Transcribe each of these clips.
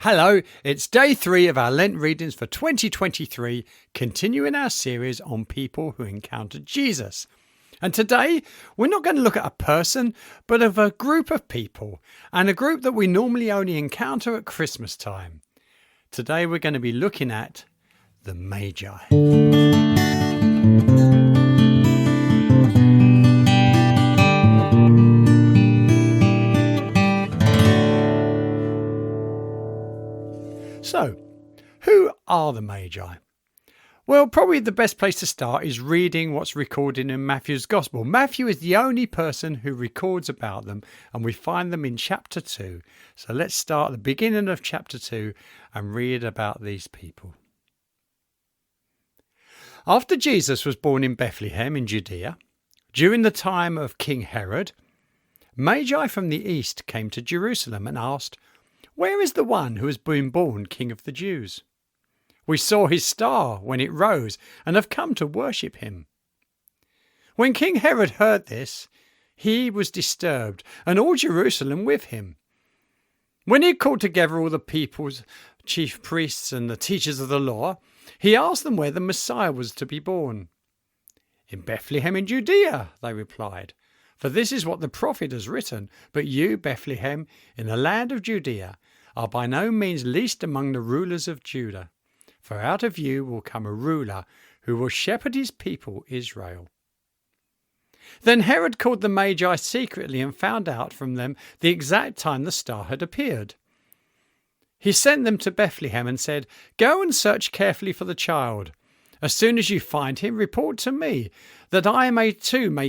Hello, it's day 3 of our Lent readings for 2023, continuing our series on people who encountered Jesus. And today, we're not going to look at a person, but of a group of people, and a group that we normally only encounter at Christmas time. Today, we're going to be looking at the Magi. So, who are the Magi? Well, probably the best place to start is reading what's recorded in Matthew's Gospel. Matthew is the only person who records about them, and we find them in chapter 2. So let's start at the beginning of chapter 2 and read about these people. After Jesus was born in Bethlehem in Judea, during the time of King Herod, Magi from the east came to Jerusalem and asked, "Where is the one who has been born King of the Jews? We saw his star when it rose and have come to worship him." When King Herod heard this, he was disturbed, and all Jerusalem with him. When he had called together all the people's chief priests and the teachers of the law, he asked them where the Messiah was to be born. "In Bethlehem in Judea," they replied, "for this is what the prophet has written. But you, Bethlehem, in the land of Judea, are by no means least among the rulers of Judah. For out of you will come a ruler who will shepherd his people Israel." Then Herod called the Magi secretly and found out from them the exact time the star had appeared. He sent them to Bethlehem and said, "Go and search carefully for the child. As soon as you find him, report to me, that I may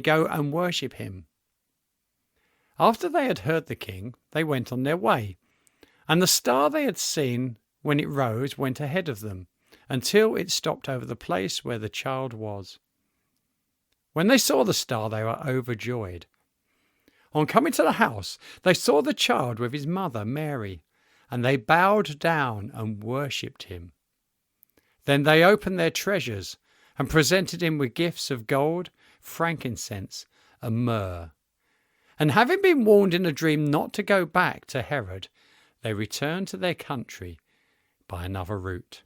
go and worship him." After they had heard the king, they went on their way, and the star they had seen when it rose went ahead of them, until it stopped over the place where the child was. When they saw the star, they were overjoyed. On coming to the house, they saw the child with his mother, Mary, and they bowed down and worshipped him. Then they opened their treasures and presented him with gifts of gold, frankincense, and myrrh. And having been warned in a dream not to go back to Herod, they returned to their country by another route.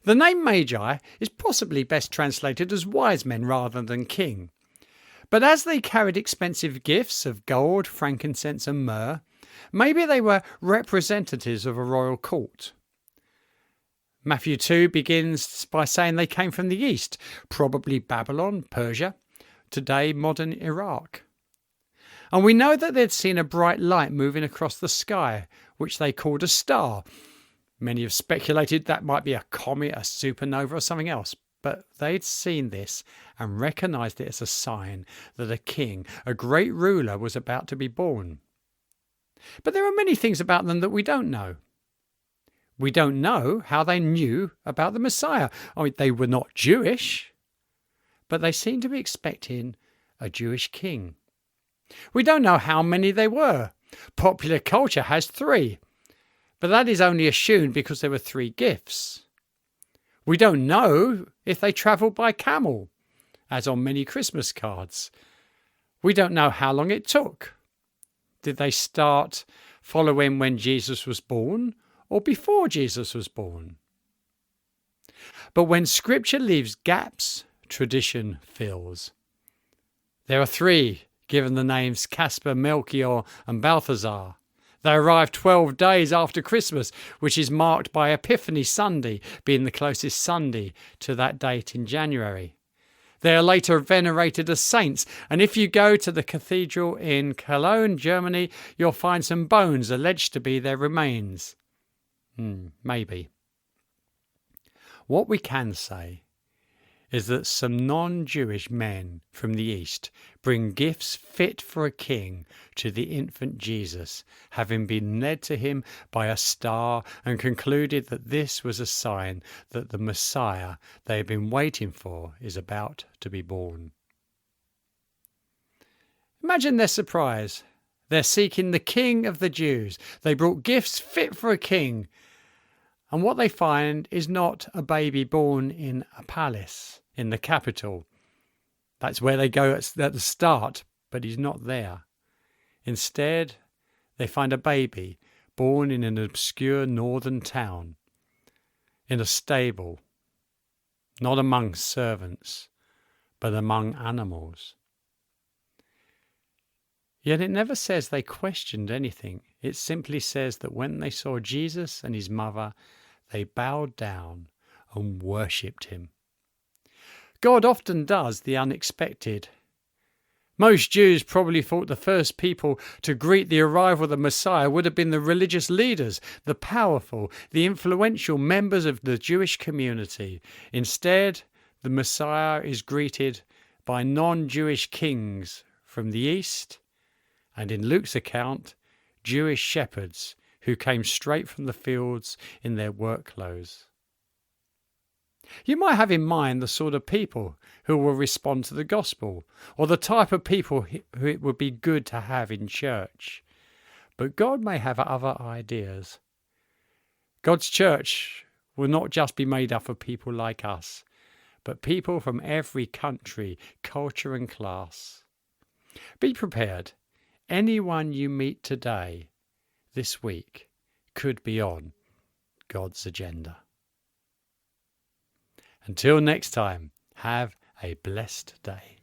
The name Magi is possibly best translated as wise men rather than king. But as they carried expensive gifts of gold, frankincense, and myrrh, maybe they were representatives of a royal court. Matthew 2 begins by saying they came from the east, probably Babylon, Persia, today modern Iraq. And we know that they'd seen a bright light moving across the sky, which they called a star. Many have speculated that might be a comet, a supernova, or something else, but they'd seen this and recognized it as a sign that a king, a great ruler, was about to be born. But there are many things about them that we don't know. We don't know how they knew about the Messiah. They were not Jewish, but they seemed to be expecting a Jewish king. We don't know how many they were. Popular culture has 3, but that is only assumed because there were 3 gifts. We don't know if they travelled by camel, as on many Christmas cards. We don't know how long it took. Did they start following when Jesus was born or before Jesus was born? But when Scripture leaves gaps, tradition fills. There are 3 given the names Caspar, Melchior, and Balthazar. They arrived 12 days after Christmas, which is marked by Epiphany Sunday, being the closest Sunday to that date in January. They are later venerated as saints, and if you go to the cathedral in Cologne, Germany, you'll find some bones alleged to be their remains. Maybe. What we can say is that some non-Jewish men from the East bring gifts fit for a king to the infant Jesus, having been led to him by a star, and concluded that this was a sign that the Messiah they had been waiting for is about to be born. Imagine their surprise. They're seeking the King of the Jews. They brought gifts fit for a king, and what they find is not a baby born in a palace in the capital. That's where they go at the start, but he's not there. Instead, they find a baby born in an obscure northern town, in a stable, not among servants, but among animals. Yet it never says they questioned anything. It simply says that when they saw Jesus and his mother, they bowed down and worshipped him. God often does the unexpected. Most Jews probably thought the first people to greet the arrival of the Messiah would have been the religious leaders, the powerful, the influential members of the Jewish community. Instead, the Messiah is greeted by non-Jewish kings from the east, and in Luke's account, Jewish shepherds who came straight from the fields in their work clothes. You might have in mind the sort of people who will respond to the gospel, or the type of people who it would be good to have in church. But God may have other ideas. God's church will not just be made up of people like us, but people from every country, culture and class. Be prepared. Anyone you meet today, this week, could be on God's agenda. Until next time, have a blessed day.